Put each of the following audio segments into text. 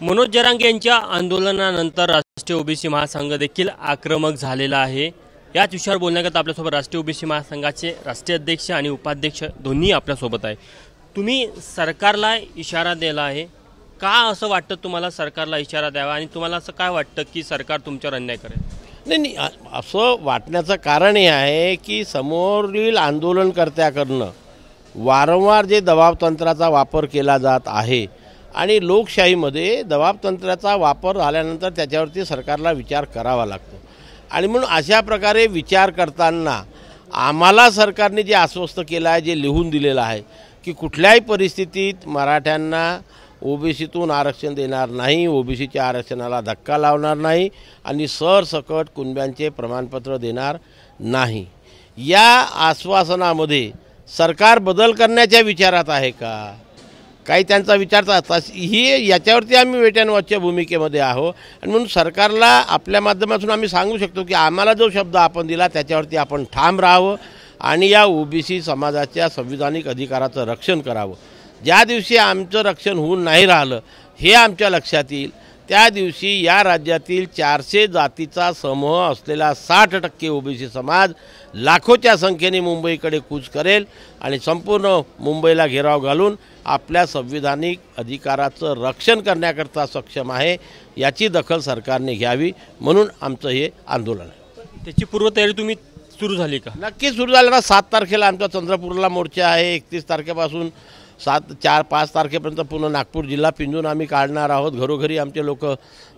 मनोज जरांगे यांच्या आंदोलनानंतर राष्ट्रीय ओबीसी महासंघ देखील आक्रमक झालेला आहे। याच विषयावर बोलण्याकरता आपल्यासोबत राष्ट्रीय ओबीसी महासंघाचे राष्ट्रीय अध्यक्ष आणि उपाध्यक्ष दोन्ही आपल्यासोबत आहे। तुम्ही सरकारला इशारा दिला आहे का? असं वाटतं तुम्हाला सरकारला इशारा द्यावा आणि तुम्हाला असं काय वाटतं की सरकार तुमच्यावर अन्याय करेल? नाही, असं वाटण्याचं कारण हे आहे की समोरील आंदोलनकर्त्याकडनं वारंवार जे दबावतंत्राचा वापर केला जात आहे आणि लोकशाहीमध्ये दबावतंत्राचा वापर झाल्यानंतर त्याच्यावरती सरकारला विचार करावा लागतो आणि म्हणून अशा प्रकारे विचार करताना आम्हाला सरकारने जे आश्वस्त केलं आहे, जे लिहून दिलेलं आहे की कुठल्याही परिस्थितीत मराठ्यांना ओबीसीतून आरक्षण देणार नाही, ओबीसीच्या आरक्षणाला धक्का लावणार नाही आणि सरसकट कुणब्यांचे प्रमाणपत्र देणार नाही। या आश्वासनामध्ये सरकार बदल करण्याच्या विचारात आहे का? काही त्यांचा विचार ही याच्यावरती आम्ही वेट अँड वॉचच्या भूमिकेमध्ये आहोत आणि म्हणून सरकारला आपल्या माध्यमातून आम्ही सांगू शकतो की आम्हाला जो शब्द आपण दिला त्याच्यावरती आपण ठाम राहावं आणि या ओबीसी समाजाच्या संविधानिक अधिकाराचं रक्षण करावं। ज्या दिवशी आमचं रक्षण होऊन नाही राहिलं हे आमच्या लक्षात येईल त्या दिवशी या राज्यातील 400 जातीचा समूह असलेला 60% ओबीसी समाज लाखोच्या संख्येने मुंबईकडे कूच करेल आणि संपूर्ण मुंबईला घेराव घालून आपल्या संविधानिक अधिकाराचं रक्षण करण्याकरता सक्षम आहे। याची दखल सरकारने घ्यावी म्हणून आमचं हे आंदोलन आहे। त्याची पूर्वतयारी तुम्ही सुरू झाली का? नक्की सुरू झालं ना। 7 तारखेला आमचा चंद्रपूरला मोर्चा आहे। 31 तारखेपासून 5 तारखेपर्यंत पूर्ण नागपूर जिल्हा पिंजून आम्ही काढणार आहोत। घरोघरी आमचे लोक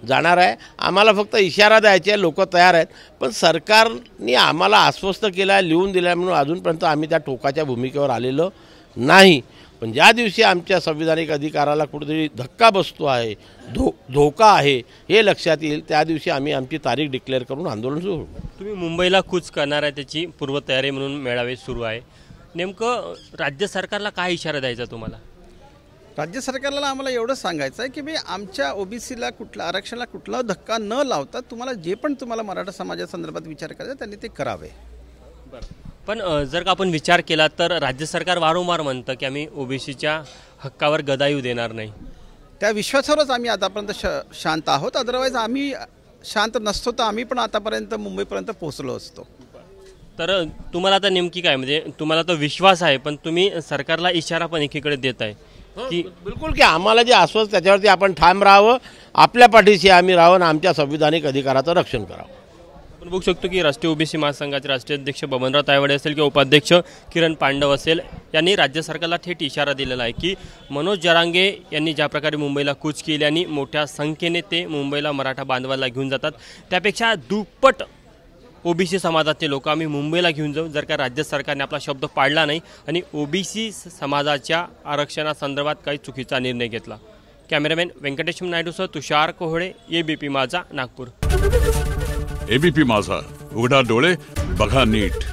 जाणार आहे। आम्हाला फक्त इशारा द्यायचे, लोक तयार आहेत, पण सरकारने आम्हाला आश्वस्त केलं आहे, लिहून दिलं आहे म्हणून अजूनपर्यंत आम्ही त्या टोकाच्या भूमिकेवर आलेलो नाही। पण ज्या दिवशी आमच्या संविधानिक अधिकाराला कुठेतरी धक्का बसतो आहे, धोका आहे हे लक्षात येईल त्या दिवशी आम्ही आमची तारीख डिक्लेअर करून आंदोलन सुरू करू। तुम्ही मुंबईला कूच करणार आहे, त्याची पूर्वतयारी म्हणून मेळावे सुरू आहे। नेमकं राज्य सरकारला काय इशारा द्यायचा तुम्हाला? राज्य सरकारला आम्हाला एवढं सांगायचं आहे की मी आमच्या ओबीसीला कुठला आरक्षणाला कुठला धक्का न लावता तुम्हाला जे पण तुम्हाला मराठा समाजासंदर्भात विचार करायचा त्यांनी ते करावे। बरं, पण जर का आपण विचार केला तर राज्य सरकार वारंवार म्हणतं की आम्ही ओबीसीच्या हक्कावर गदा येऊ देणार नाही। त्या विश्वासावरच आम्ही आतापर्यंत शांत आहोत। अदरवाईज आम्ही शांत नसतो तर आम्ही पण आतापर्यंत मुंबईपर्यंत पोहोचलो असतो। तर तुम्हाला आता नेमकी काय, म्हणजे तुम्हाला तर विश्वास आहे पण तुम्ही सरकारला इशारा पण एकीकडे देत आहे की बिलकुल की आम्हाला जे आश्वास त्याच्यावरती आपण ठाम राहावं, आपल्या पाठीशी आम्ही राहावं, आमच्या संविधानिक अधिकाराचं रक्षण करावं। आपण बघू शकतो की राष्ट्रीय ओबीसी महासंघाचे राष्ट्रीय अध्यक्ष बबनराव तायवाडे असेल किंवा उपाध्यक्ष किरण पांडव असेल यांनी राज्य सरकारला थेट इशारा दिलेला आहे की मनोज जरांगे यांनी ज्या प्रकारे मुंबईला कूच केली आणि मोठ्या संख्येने ते मुंबईला मराठा बांधवाला घेऊन जातात त्यापेक्षा दुप्पट ओबीसी समाजाचे लोक आम्ही मुंबईला घेऊन जाऊ जर का राज्य सरकारने आपला शब्द पाळला नाही आणि ओबीसी समाजाच्या आरक्षणासंदर्भात काही चुकीचा निर्णय घेतला। कॅमेरामॅन व्यंकटेश नायडूसह तुषार कोहळे, एबीपी माझा, नागपूर। एबीपी माझा, उघडा डोळे बघा नीट।